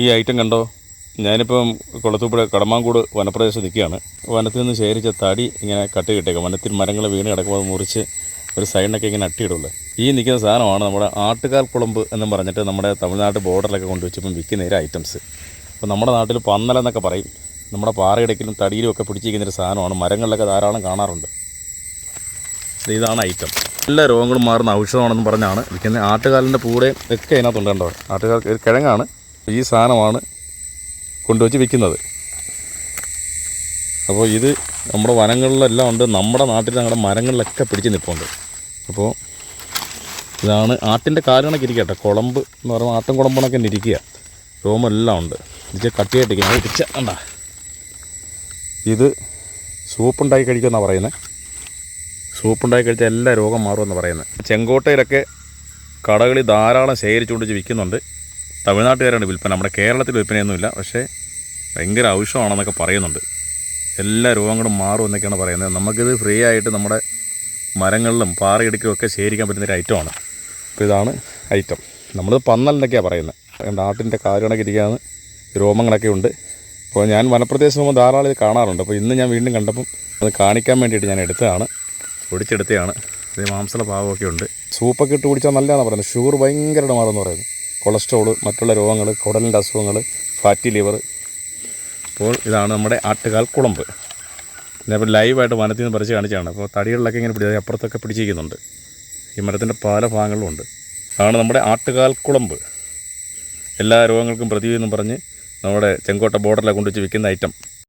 ഈ ഐറ്റം കണ്ടോ, ഞാനിപ്പം കുളത്തൂപ്പുഴ കടമാങ്കൂട് വനപ്രദേശത്ത് നിൽക്കുകയാണ്. വനത്തിൽ നിന്ന് ശേഖരിച്ച തടി ഇങ്ങനെ കട്ട് കിട്ടിയേക്കാം. വനത്തിൽ മരങ്ങൾ വീണ് കിടക്കുമ്പോൾ അത് മുറിച്ച് ഒരു സൈഡിനൊക്കെ ഇങ്ങനെ അട്ടിയിടുള്ളൂ. ഈ നിൽക്കുന്ന സാധനമാണ് നമ്മുടെ ആട്ടുകാൽ കുളമ്പ് എന്നും പറഞ്ഞിട്ട് നമ്മുടെ തമിഴ്നാട് ബോർഡറിലൊക്കെ കൊണ്ടുവച്ചപ്പം വിൽക്കുന്ന ഒരു ഐറ്റംസ്. അപ്പോൾ നമ്മുടെ നാട്ടിൽ പന്നലെന്നൊക്കെ പറയും. നമ്മുടെ പാറയിടയ്ക്കിലും തടിയിലും ഒക്കെ പിടിച്ചിരിക്കുന്നൊരു സാധനമാണ്. മരങ്ങളിലൊക്കെ ധാരാളം കാണാറുണ്ട്. ഇതാണ് ഐറ്റം. എല്ലാ രോഗങ്ങളും മാറുന്ന ഔഷധമാണെന്ന് പറഞ്ഞാണ് വിൽക്കുന്നത്. ആട്ടുകാലിൻ്റെ പൂടെ ഒക്കെ അതിനകത്തുണ്ട്. കണ്ടോ, ആട്ടുകാൽ ഒരു കിഴങ്ങാണ്. ഈ സാധനമാണ് കൊണ്ടുവച്ച് വിൽക്കുന്നത്. അപ്പോൾ ഇത് നമ്മുടെ വനങ്ങളിലെല്ലാം ഉണ്ട്. നമ്മുടെ നാട്ടിൽ ഞങ്ങളുടെ മരങ്ങളിലൊക്കെ പിടിച്ച് നിൽപ്പുണ്ട്. അപ്പോൾ ഇതാണ് ആട്ടിൻ്റെ കാലുകണക്ക് ഇരിക്കുക കേട്ടോ. കുളമ്പ് എന്ന് പറയുമ്പോൾ ആട്ടും കുളമ്പണൊക്കെ ഇരിക്കുക. രോമെല്ലാം ഉണ്ട്. ഇത് കട്ടിയായിട്ടിരിക്കുക. അത് പിച്ച കണ്ട. ഇത് സൂപ്പുണ്ടാക്കി കഴിക്കുമെന്നാണ് പറയുന്നത്. സൂപ്പുണ്ടാക്കി കഴിച്ചാൽ എല്ലാ രോഗം മാറുമെന്ന് പറയുന്നത്. ചെങ്കോട്ടയിലൊക്കെ കടകളിൽ ധാരാളം ശേഖരിച്ചുകൊണ്ട് വിൽക്കുന്നുണ്ട്. തമിഴ്നാട്ടുകാരാണ് വിൽപ്പന. നമ്മുടെ കേരളത്തിൽ വിൽപ്പനയൊന്നുമില്ല. പക്ഷേ ഭയങ്കര ഔഷധമാണെന്നൊക്കെ പറയുന്നുണ്ട്. എല്ലാ രോഗങ്ങളും മാറും എന്നൊക്കെയാണ് പറയുന്നത്. നമുക്കിത് ഫ്രീ ആയിട്ട് നമ്മുടെ മരങ്ങളിലും പാറയിടുക്കിലും ഒക്കെ ശേഖരിക്കാൻ പറ്റുന്നൊരു ഐറ്റമാണ്. അപ്പോൾ ഇതാണ് ഐറ്റം. നമ്മൾ പന്നലെന്നൊക്കെയാണ് പറയുന്നത്. ആട്ടിൻ്റെ കാലുകണക്ക് ഇരിക്കുകയാണ്. രോമങ്ങളൊക്കെ ഉണ്ട്. അപ്പോൾ ഞാൻ വനപ്രദേശത്ത് പോകുമ്പോൾ ധാരാളം ഇത് കാണാറുണ്ട്. അപ്പോൾ ഇന്ന് ഞാൻ വീണ്ടും കണ്ടപ്പം അത് കാണിക്കാൻ വേണ്ടിയിട്ട് ഞാൻ എടുത്തതാണ്. ഒടിച്ചെടുത്തതാണ്. ഇത് മാംസള ഭാവമൊക്കെ ഉണ്ട്. സൂപ്പൊക്കെ ഇട്ട് കുടിച്ചാൽ നല്ലതാണെന്ന് പറയുന്നത്. ഷുഗർ ഭയങ്കരമായിട്ട് മാറുമെന്ന് പറയുന്നത്. കൊളസ്ട്രോള്, മറ്റുള്ള രോഗങ്ങൾ, കുടലിൻ്റെ അസുഖങ്ങൾ, ഫാറ്റി ലിവർ. അപ്പോൾ ഇതാണ് നമ്മുടെ ആട്ടുകാൽ കുളമ്പ്. ഞാനിപ്പോൾ ലൈവായിട്ട് വനത്തിൽ നിന്ന് പറിച്ച് കാണിച്ചാണ്. അപ്പോൾ തടികളിലൊക്കെ ഇങ്ങനെ പിടിച്ച് അപ്പുറത്തൊക്കെ പിടിച്ചിരിക്കുന്നുണ്ട്. ഈ മരത്തിൻ്റെ പല ഭാഗങ്ങളിലും ഉണ്ട്. അതാണ് നമ്മുടെ ആട്ടുകാൽ കുളമ്പ്. എല്ലാ രോഗങ്ങൾക്കും പ്രതിവിധി എന്നും പറഞ്ഞ് നമ്മുടെ ചെങ്കോട്ട ബോർഡറിലെ കൊണ്ടുവച്ച് വിൽക്കുന്ന ഐറ്റം.